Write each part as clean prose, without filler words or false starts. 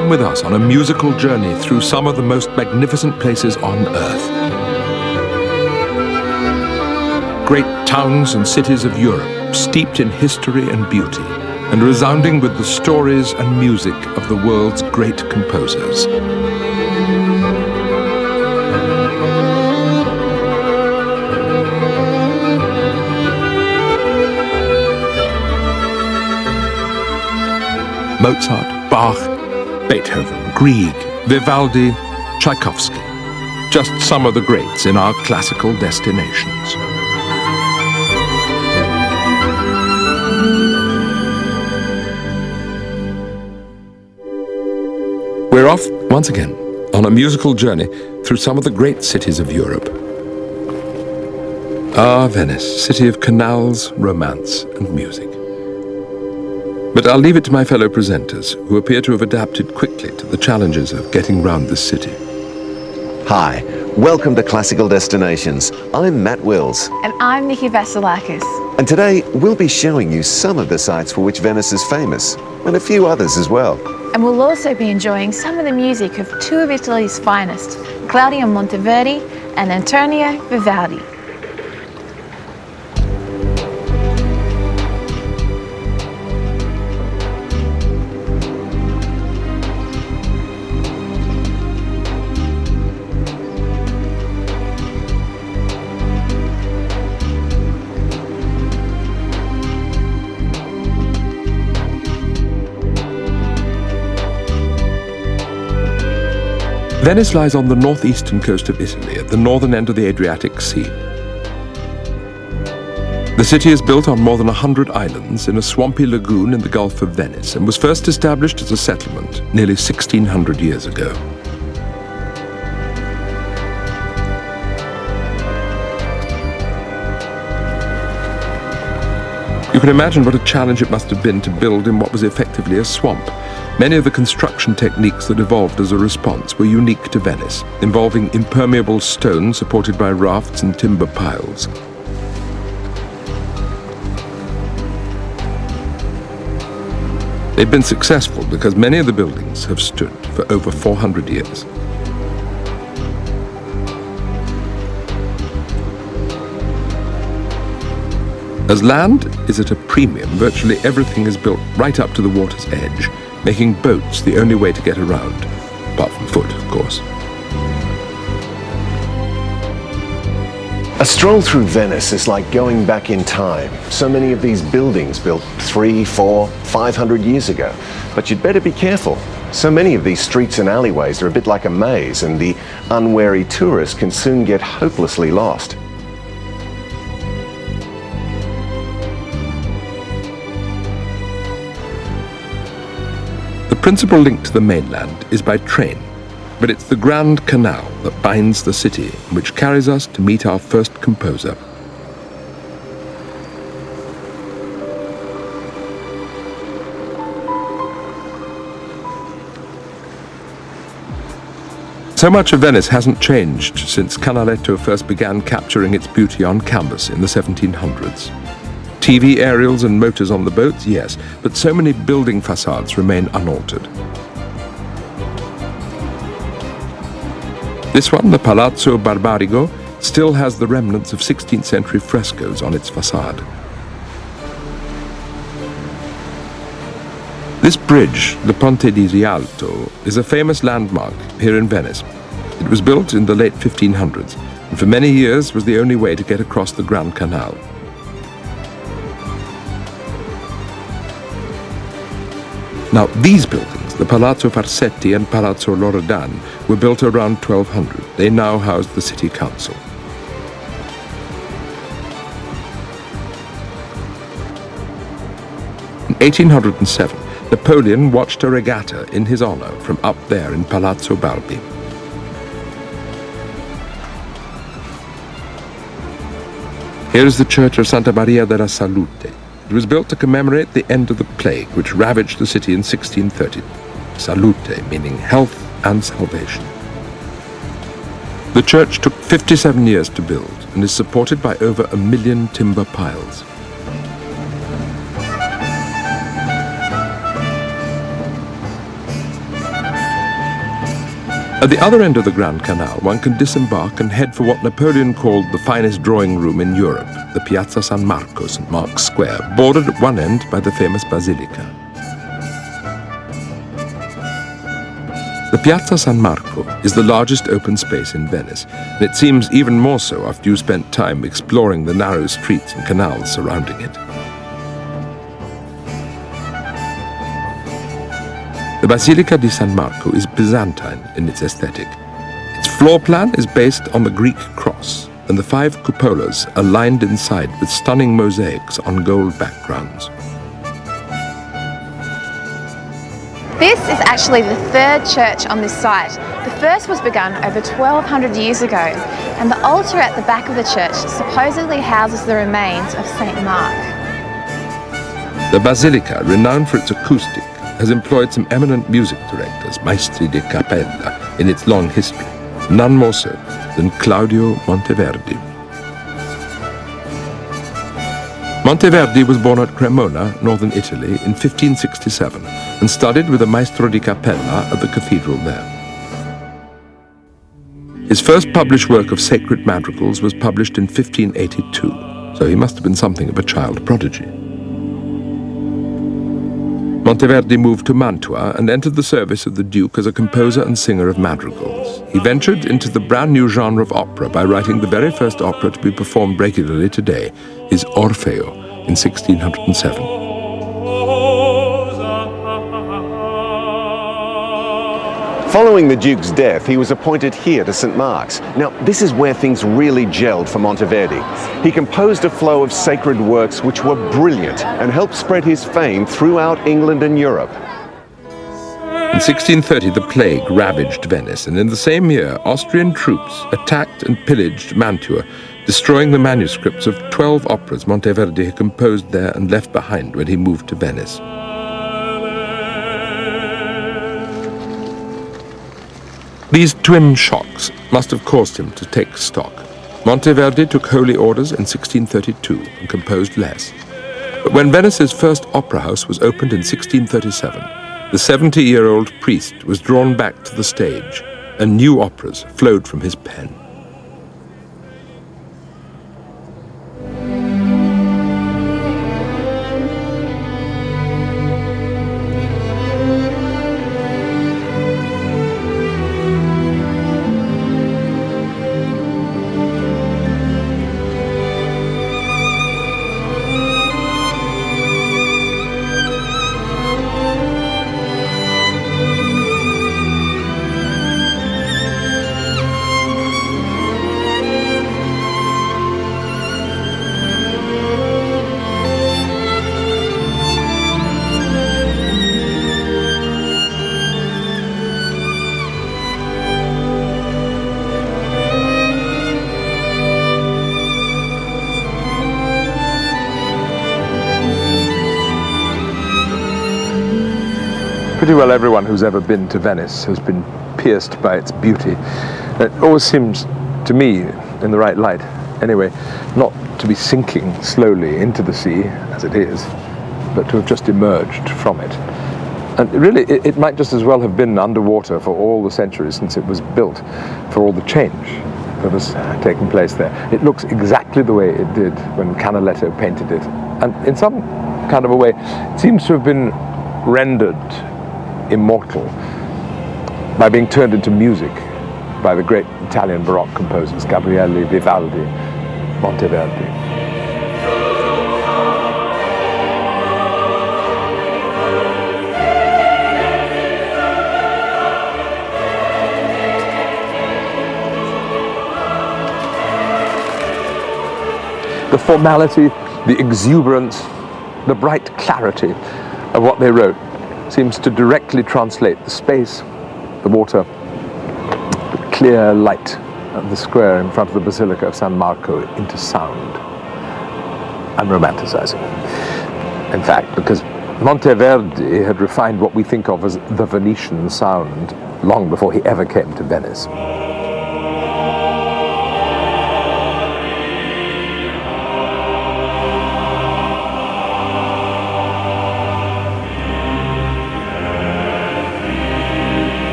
come with us on a musical journey through some of the most magnificent places on earth. Great towns and cities of Europe, steeped in history and beauty, and resounding with the stories and music of the world's great composers. Mozart, Bach, Beethoven, Grieg, Vivaldi, Tchaikovsky. Just some of the greats in our classical destinations. We're off, once again, on a musical journey through some of the great cities of Europe. Ah, Venice, city of canals, romance, and music. But I'll leave it to my fellow presenters, who appear to have adapted quickly to the challenges of getting round this city. Hi, welcome to Classical Destinations. I'm Matt Wills. And I'm Nikki Vasilakis. And today we'll be showing you some of the sites for which Venice is famous, and a few others as well. And we'll also be enjoying some of the music of two of Italy's finest, Claudio Monteverdi and Antonio Vivaldi. Venice lies on the northeastern coast of Italy, at the northern end of the Adriatic Sea. The city is built on more than 100 islands in a swampy lagoon in the Gulf of Venice and was first established as a settlement nearly 1,600 years ago. You can imagine what a challenge it must have been to build in what was effectively a swamp. Many of the construction techniques that evolved as a response were unique to Venice, involving impermeable stone supported by rafts and timber piles. They've been successful because many of the buildings have stood for over 400 years. As land is at a premium, virtually everything is built right up to the water's edge, making boats the only way to get around, apart from foot, of course. A stroll through Venice is like going back in time. So many of these buildings built 300, 400, 500 years ago. But you'd better be careful. So many of these streets and alleyways are a bit like a maze, and the unwary tourist can soon get hopelessly lost. The principal link to the mainland is by train, but it's the Grand Canal that binds the city, which carries us to meet our first composer. So much of Venice hasn't changed since Canaletto first began capturing its beauty on canvas in the 1700s. TV aerials and motors on the boats, yes, but so many building facades remain unaltered. This one, the Palazzo Barbarigo, still has the remnants of 16th century frescoes on its facade. This bridge, the Ponte di Rialto, is a famous landmark here in Venice. It was built in the late 1500s, and for many years was the only way to get across the Grand Canal. Now, these buildings, the Palazzo Farsetti and Palazzo Loredan, were built around 1200. They now house the city council. In 1807, Napoleon watched a regatta in his honor from up there in Palazzo Balbi. Here is the church of Santa Maria della Salute. It was built to commemorate the end of the plague which ravaged the city in 1630. Salute, meaning health and salvation. The church took 57 years to build and is supported by over 1 million timber piles. At the other end of the Grand Canal, one can disembark and head for what Napoleon called the finest drawing room in Europe, the Piazza San Marco, St. Mark's Square, bordered at one end by the famous Basilica. The Piazza San Marco is the largest open space in Venice, and it seems even more so after you spent time exploring the narrow streets and canals surrounding it. The Basilica di San Marco is Byzantine in its aesthetic. Its floor plan is based on the Greek cross, and the 5 cupolas are lined inside with stunning mosaics on gold backgrounds. This is actually the 3rd church on this site. The first was begun over 1200 years ago, and the altar at the back of the church supposedly houses the remains of St. Mark. The Basilica, renowned for its acoustic, has employed some eminent music directors, maestri di capella, in its long history, none more so than Claudio Monteverdi. Monteverdi was born at Cremona, northern Italy, in 1567 and studied with a maestro di capella at the cathedral there. His first published work of sacred madrigals was published in 1582, so he must have been something of a child prodigy. Monteverdi moved to Mantua and entered the service of the Duke as a composer and singer of madrigals. He ventured into the brand new genre of opera by writing the very first opera to be performed regularly today, his Orfeo, in 1607. Following the Duke's death, he was appointed here to St. Mark's. Now, this is where things really gelled for Monteverdi. He composed a flow of sacred works which were brilliant and helped spread his fame throughout England and Europe. In 1630, the plague ravaged Venice, and in the same year, Austrian troops attacked and pillaged Mantua, destroying the manuscripts of 12 operas Monteverdi had composed there and left behind when he moved to Venice. These twin shocks must have caused him to take stock. Monteverdi took holy orders in 1632 and composed less. But when Venice's first opera house was opened in 1637, the 70-year-old priest was drawn back to the stage, and new operas flowed from his pen. Pretty well everyone who's ever been to Venice has been pierced by its beauty. It always seems to me, in the right light anyway, not to be sinking slowly into the sea, as it is, but to have just emerged from it. And really, it might just as well have been underwater for all the centuries since it was built, for all the change that has taken place there. It looks exactly the way it did when Canaletto painted it. And in some kind of a way, it seems to have been rendered immortal by being turned into music by the great Italian Baroque composers Gabriele Vivaldi, Monteverdi. The formality, the exuberance, the bright clarity of what they wrote seems to directly translate the space, the water, the clear light of the square in front of the Basilica of San Marco into sound and romanticizing. In fact, because Monteverdi had refined what we think of as the Venetian sound long before he ever came to Venice.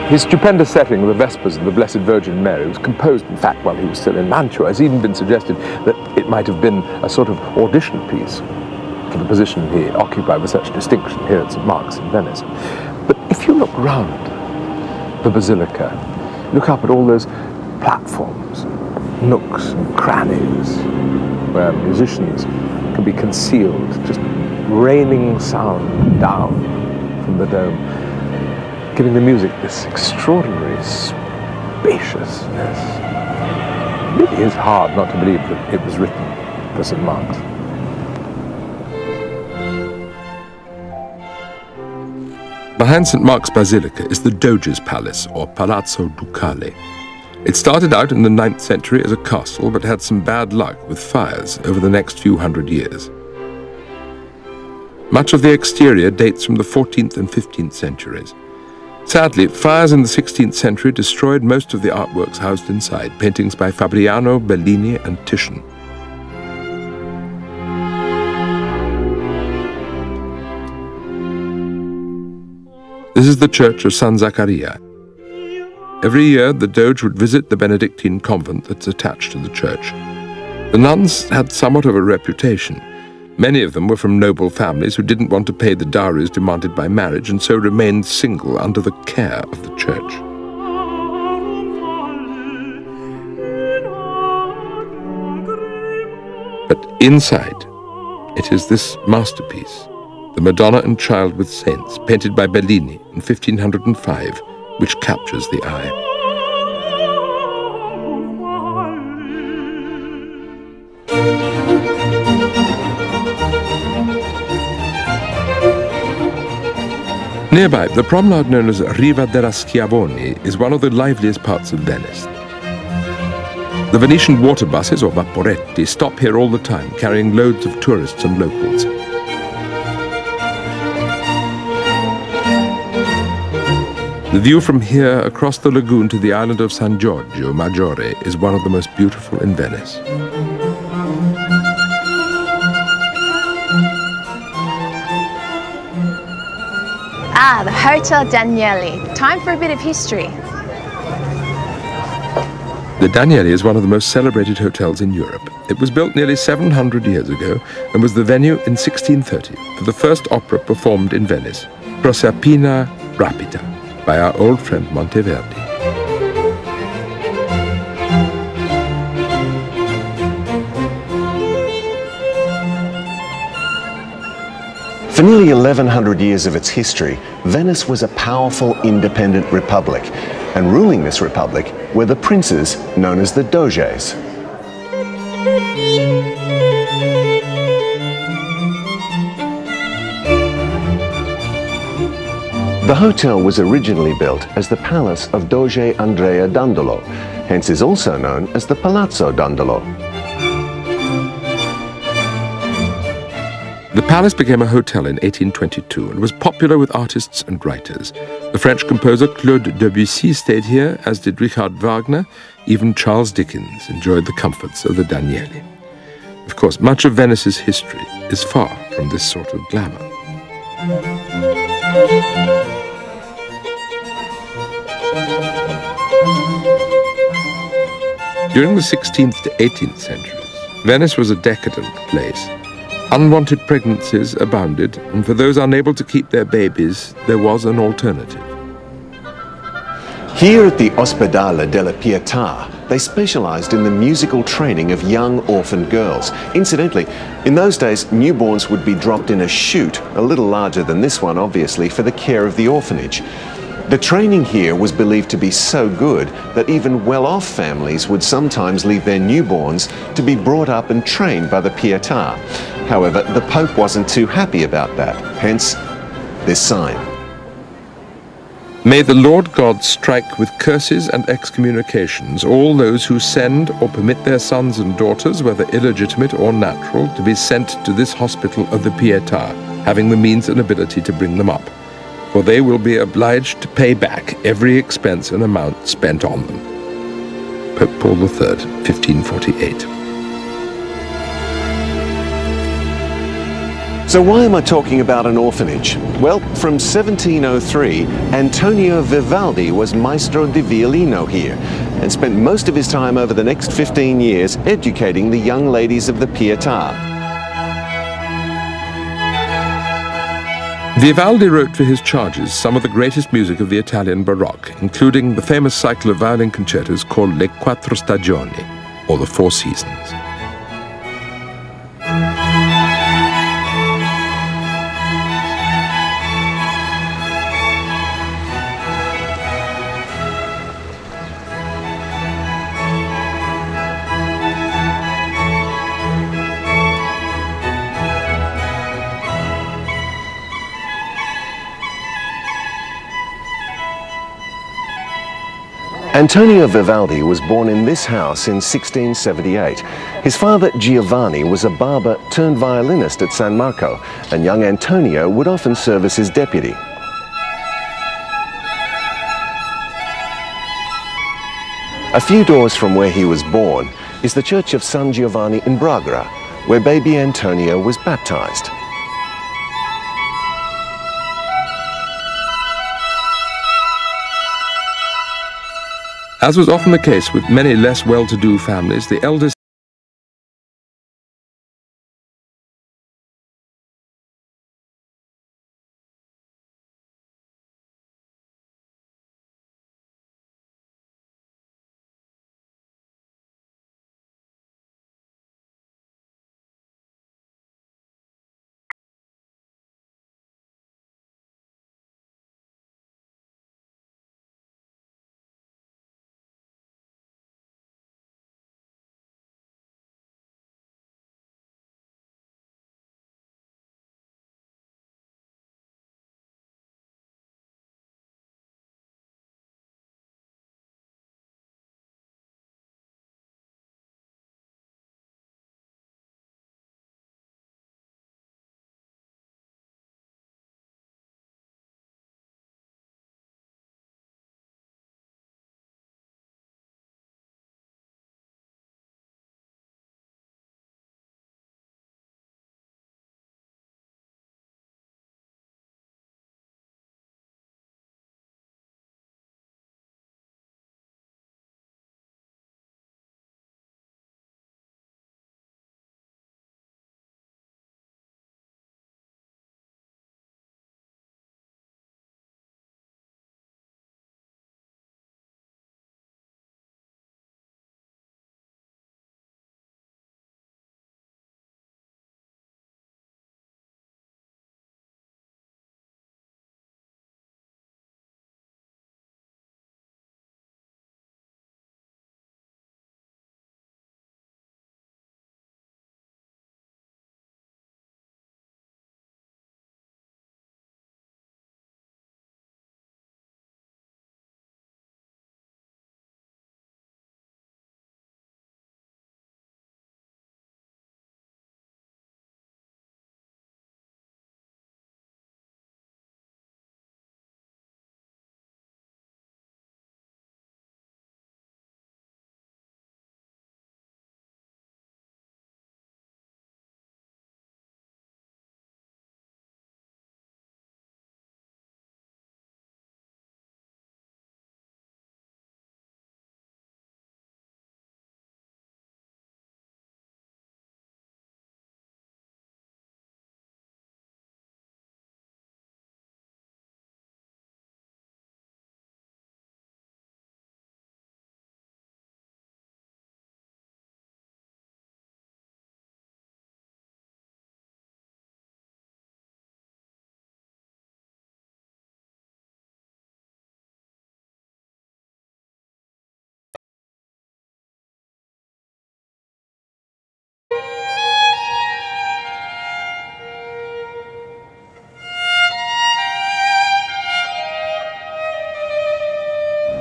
His stupendous setting of the Vespers of the Blessed Virgin Mary was composed, in fact, while he was still in Mantua. It's even been suggested that it might have been a sort of audition piece for the position he occupied with such distinction here at St. Mark's in Venice. But if you look round the basilica, look up at all those platforms, nooks and crannies where musicians can be concealed, just raining sound down from the dome, giving the music this extraordinary spaciousness. It really is hard not to believe that it was written for St. Mark's. Behind St. Mark's Basilica is the Doge's Palace, or Palazzo Ducale. It started out in the 9th century as a castle, but had some bad luck with fires over the next few hundred years. Much of the exterior dates from the 14th and 15th centuries. Sadly, fires in the 16th century destroyed most of the artworks housed inside, paintings by Fabriano, Bellini, and Titian. This is the church of San Zaccaria. Every year, the Doge would visit the Benedictine convent that's attached to the church. The nuns had somewhat of a reputation. Many of them were from noble families who didn't want to pay the dowries demanded by marriage and so remained single under the care of the church. But inside, it is this masterpiece, the Madonna and Child with Saints, painted by Bellini in 1505, which captures the eye. Nearby, the promenade known as Riva della Schiavoni is one of the liveliest parts of Venice. The Venetian water buses, or vaporetti, stop here all the time, carrying loads of tourists and locals. The view from here across the lagoon to the island of San Giorgio Maggiore is one of the most beautiful in Venice. Ah, the Hotel Danieli. Time for a bit of history. The Danieli is one of the most celebrated hotels in Europe. It was built nearly 700 years ago and was the venue in 1630 for the first opera performed in Venice, Proserpina Rapita, by our old friend Monteverdi. For nearly 1100 years of its history, Venice was a powerful independent republic, and ruling this republic were the princes known as the Doges. The hotel was originally built as the palace of Doge Andrea Dandolo, hence is also known as the Palazzo Dandolo. The palace became a hotel in 1822 and was popular with artists and writers. The French composer Claude Debussy stayed here, as did Richard Wagner. Even Charles Dickens enjoyed the comforts of the Danieli. Of course, much of Venice's history is far from this sort of glamour. During the 16th to 18th centuries, Venice was a decadent place. Unwanted pregnancies abounded, and for those unable to keep their babies, there was an alternative. Here at the Ospedale della Pietà, they specialized in the musical training of young orphan girls. Incidentally, in those days, newborns would be dropped in a chute, a little larger than this one, obviously, for the care of the orphanage. The training here was believed to be so good that even well-off families would sometimes leave their newborns to be brought up and trained by the Pietà. However, the Pope wasn't too happy about that, hence this sign. May the Lord God strike with curses and excommunications all those who send or permit their sons and daughters, whether illegitimate or natural, to be sent to this hospital of the Pietà, having the means and ability to bring them up, for they will be obliged to pay back every expense and amount spent on them. Pope Paul III, 1548. So why am I talking about an orphanage? Well, from 1703, Antonio Vivaldi was maestro di violino here and spent most of his time over the next 15 years educating the young ladies of the Pietà. Vivaldi wrote for his charges some of the greatest music of the Italian Baroque, including the famous cycle of violin concertos called Le Quattro Stagioni, or the Four Seasons. Antonio Vivaldi was born in this house in 1678. His father Giovanni was a barber turned violinist at San Marco, and young Antonio would often serve as his deputy. A few doors from where he was born is the church of San Giovanni in Bragra, where baby Antonio was baptized. As was often the case with many less well-to-do families, the eldest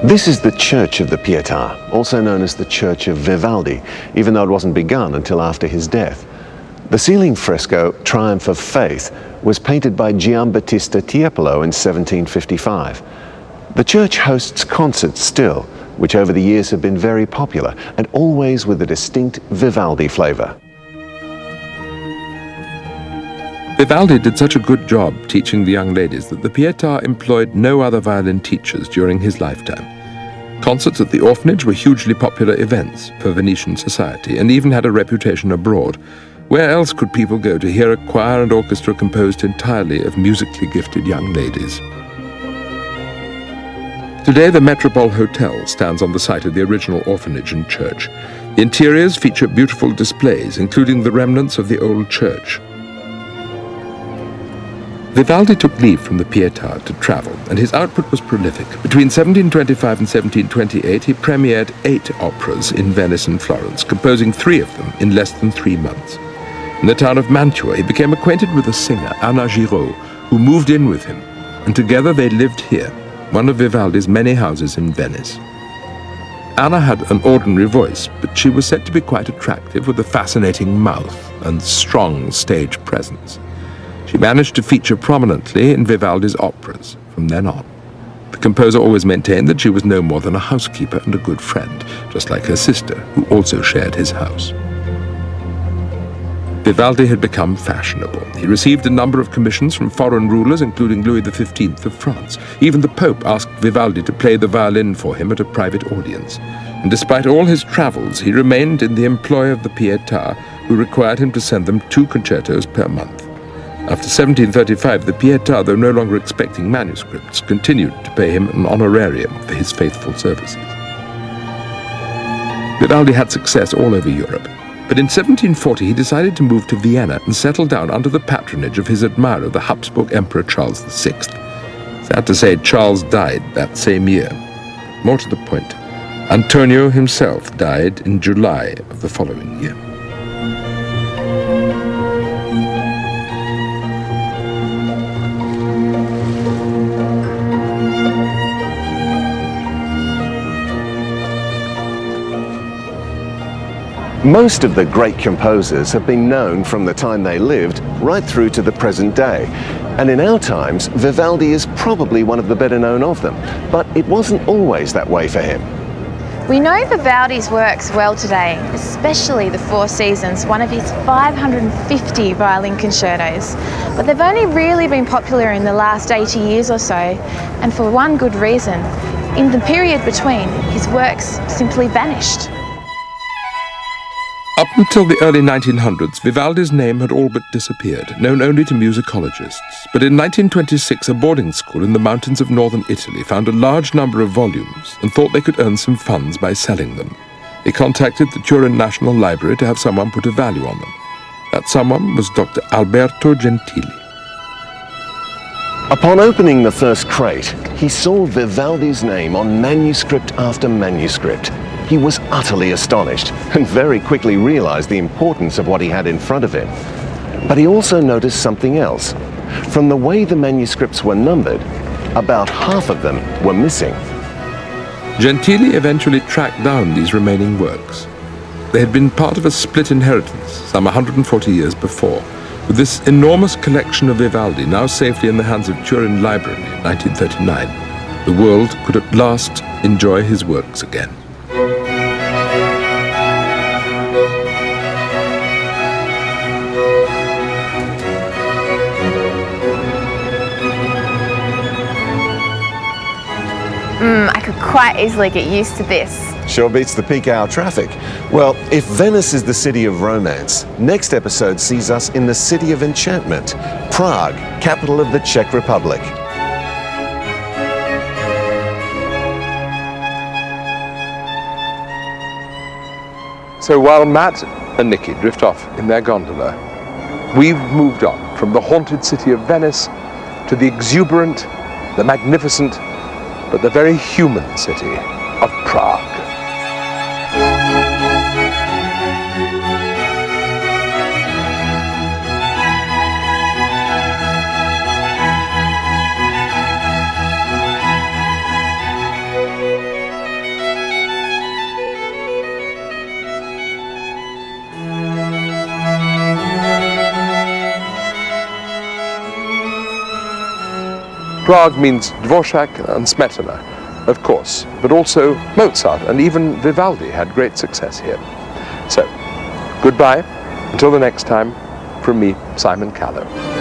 This is the Church of the Pietà, also known as the Church of Vivaldi, even though it wasn't begun until after his death. The ceiling fresco, Triumph of Faith, was painted by Giambattista Tiepolo in 1755. The church hosts concerts still, which over the years have been very popular, and always with a distinct Vivaldi flavour. Vivaldi did such a good job teaching the young ladies that the Pietà employed no other violin teachers during his lifetime. Concerts at the orphanage were hugely popular events for Venetian society and even had a reputation abroad. Where else could people go to hear a choir and orchestra composed entirely of musically gifted young ladies? Today, the Metropole Hotel stands on the site of the original orphanage and church. The interiors feature beautiful displays, including the remnants of the old church. Vivaldi took leave from the Pietà to travel, and his output was prolific. Between 1725 and 1728, he premiered 8 operas in Venice and Florence, composing 3 of them in less than 3 months. In the town of Mantua, he became acquainted with a singer, Anna Giraud, who moved in with him, and together they lived here, one of Vivaldi's many houses in Venice. Anna had an ordinary voice, but she was said to be quite attractive, with a fascinating mouth and strong stage presence. She managed to feature prominently in Vivaldi's operas from then on. The composer always maintained that she was no more than a housekeeper and a good friend, just like her sister, who also shared his house. Vivaldi had become fashionable. He received a number of commissions from foreign rulers, including Louis XV of France. Even the Pope asked Vivaldi to play the violin for him at a private audience. And despite all his travels, he remained in the employ of the Pietà, who required him to send them 2 concertos per month. After 1735, the Pietà, though no longer expecting manuscripts, continued to pay him an honorarium for his faithful services. Vivaldi had success all over Europe, but in 1740 he decided to move to Vienna and settle down under the patronage of his admirer, the Habsburg Emperor Charles VI. Sad to say, Charles died that same year. More to the point, Antonio himself died in July of the following year. Most of the great composers have been known from the time they lived right through to the present day. And in our times, Vivaldi is probably one of the better known of them. But it wasn't always that way for him. We know Vivaldi's works well today, especially the Four Seasons, one of his 550 violin concertos. But they've only really been popular in the last 80 years or so, and for one good reason. In the period between, his works simply vanished. Up until the early 1900s, Vivaldi's name had all but disappeared, known only to musicologists. But in 1926, a boarding school in the mountains of northern Italy found a large number of volumes and thought they could earn some funds by selling them. They contacted the Turin National Library to have someone put a value on them. That someone was Dr. Alberto Gentili. Upon opening the first crate, he saw Vivaldi's name on manuscript after manuscript. He was utterly astonished and very quickly realized the importance of what he had in front of him. But he also noticed something else. From the way the manuscripts were numbered, about half of them were missing. Gentili eventually tracked down these remaining works. They had been part of a split inheritance some 140 years before. With this enormous collection of Vivaldi now safely in the hands of Turin Library in 1939, the world could at last enjoy his works again. I could quite easily get used to this. Sure beats the peak hour traffic. Well, if Venice is the city of romance, next episode sees us in the city of enchantment, Prague, capital of the Czech Republic. So while Matt and Nikki drift off in their gondola, we've moved on from the haunted city of Venice to the exuberant, the magnificent, but the very human city of Prague. Prague means Dvorak and Smetana, of course, but also Mozart and even Vivaldi had great success here. So, goodbye, until the next time, from me, Simon Callow.